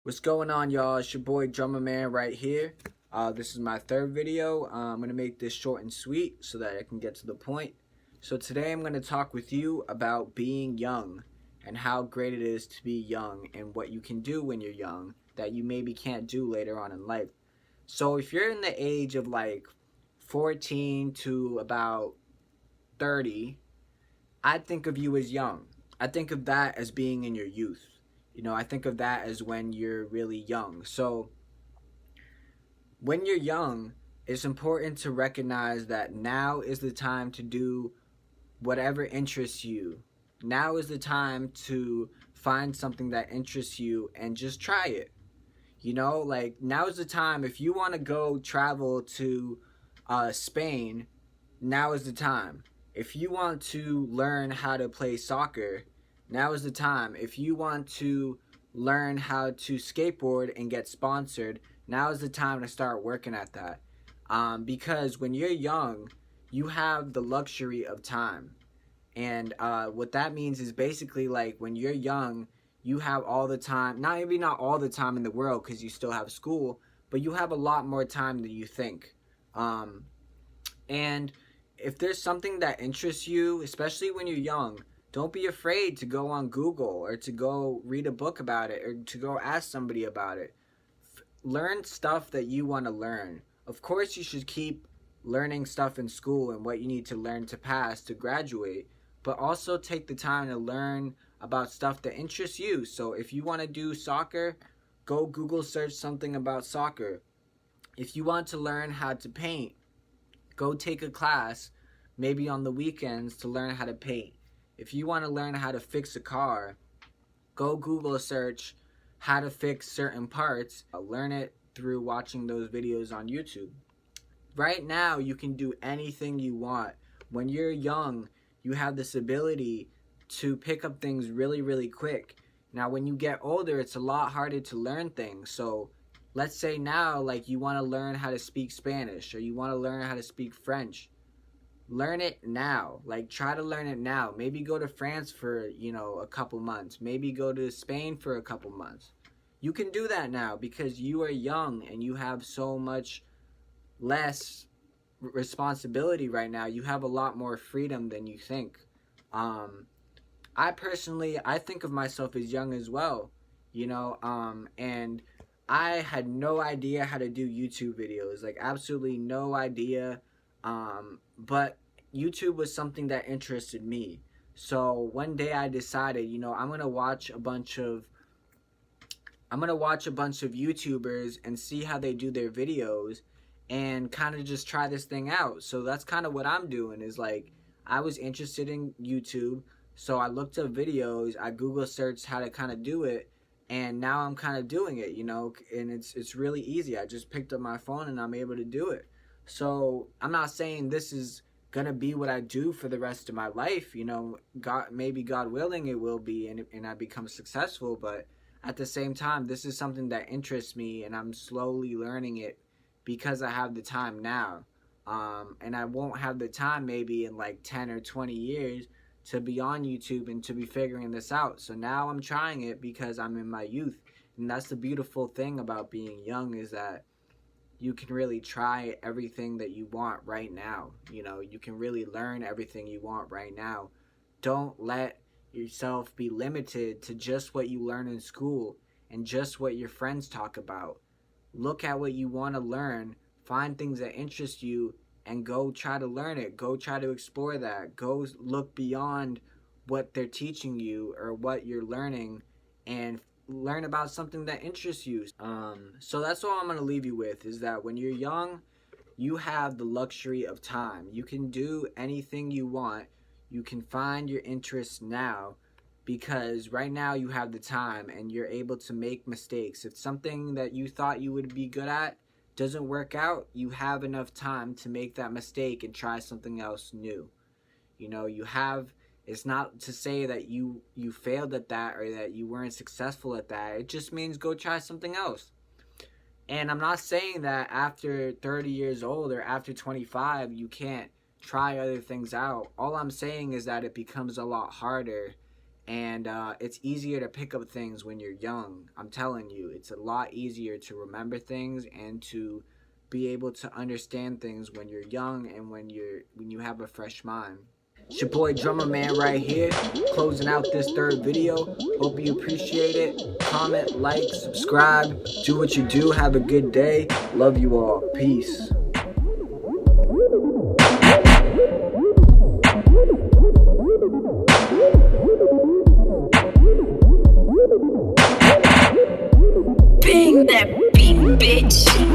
What's going on, y'all? It's your boy Drummer Man right here. This is my third video. I'm going to make this short and sweet so that I can get to the point. So today I'm going to talk with you about being young and how great it is to be young and what you can do when you're young that you maybe can't do later on in life. So if you're in the age of like 14 to about 30, I think of you as young. I think of that as being in your youth. I think of that as when you're really young. So when you're young, it's important to recognize that now is the time to do whatever interests you. Now is the time to find something that interests you and just try it. Like now is the time. If you want to go travel to Spain, now is the time. If you want to learn how to play soccer, now is the time. If you want to learn how to skateboard and get sponsored, now is the time to start working at that. Because when you're young, you have the luxury of time. And what that means is basically like when you're young, you have all the time, maybe not all the time in the world because you still have school, but you have a lot more time than you think. And if there's something that interests you, especially when you're young, don't be afraid to go on Google or to go read a book about it or to go ask somebody about it. Learn stuff that you want to learn. Of course, you should keep learning stuff in school and what you need to learn to pass to graduate, but also take the time to learn about stuff that interests you. So if you want to do soccer, go Google search something about soccer. If you want to learn how to paint, go take a class maybe on the weekends to learn how to paint. If you want to learn how to fix a car, go Google search how to fix certain parts. Learn it through watching those videos on YouTube. Right now, you can do anything you want. When you're young, you have this ability to pick up things really, really quick. Now, when you get older, it's a lot harder to learn things. So let's say now, like you want to learn how to speak Spanish or you want to learn how to speak French. Learn it now. Like try to learn it now. Maybe go to France for, a couple months. Maybe go to Spain for a couple months. You can do that now because you are young and you have so much less responsibility right now. You have a lot more freedom than you think. I think of myself as young as well, and I had no idea how to do YouTube videos, like absolutely no idea. But YouTube was something that interested me. So one day I decided, I'm gonna watch a bunch of YouTubers and see how they do their videos and kind of just try this thing out. So that's kind of what I'm doing is like I was interested in YouTube, so I looked up videos, I Google searched how to kind of do it, and now I'm kind of doing it, and it's really easy. I just picked up my phone and I'm able to do it. So I'm not saying this is gonna be what I do for the rest of my life. God willing, it will be, and I become successful. But at the same time, this is something that interests me, and I'm slowly learning it because I have the time now. And I won't have the time maybe in like 10 or 20 years to be on YouTube and to be figuring this out. So now I'm trying it because I'm in my youth, and that's the beautiful thing about being young is that you can really try everything that you want right now. You can really learn everything you want right now. Don't let yourself be limited to just what you learn in school and just what your friends talk about. Look at what you want to learn, find things that interest you, and go try to learn it. Go try to explore that. Go look beyond what they're teaching you or what you're learning and learn about something that interests you. So that's all I'm going to leave you with is that when you're young, you have the luxury of time. You can do anything you want. You can find your interests now because right now you have the time and you're able to make mistakes. If something that you thought you would be good at doesn't work out, you have enough time to make that mistake and try something else new. It's not to say that you failed at that or that you weren't successful at that. It just means go try something else. And I'm not saying that after 30 years old or after 25 you can't try other things out. All I'm saying is that it becomes a lot harder And it's easier to pick up things when you're young. I'm telling you, it's a lot easier to remember things and to be able to understand things when you're young and when you have a fresh mind. It's your boy Drummer Man right here, closing out this third video. Hope you appreciate it. Comment, like, subscribe, do what you do. Have a good day. Love you all. Peace. Bang that beat, bitch.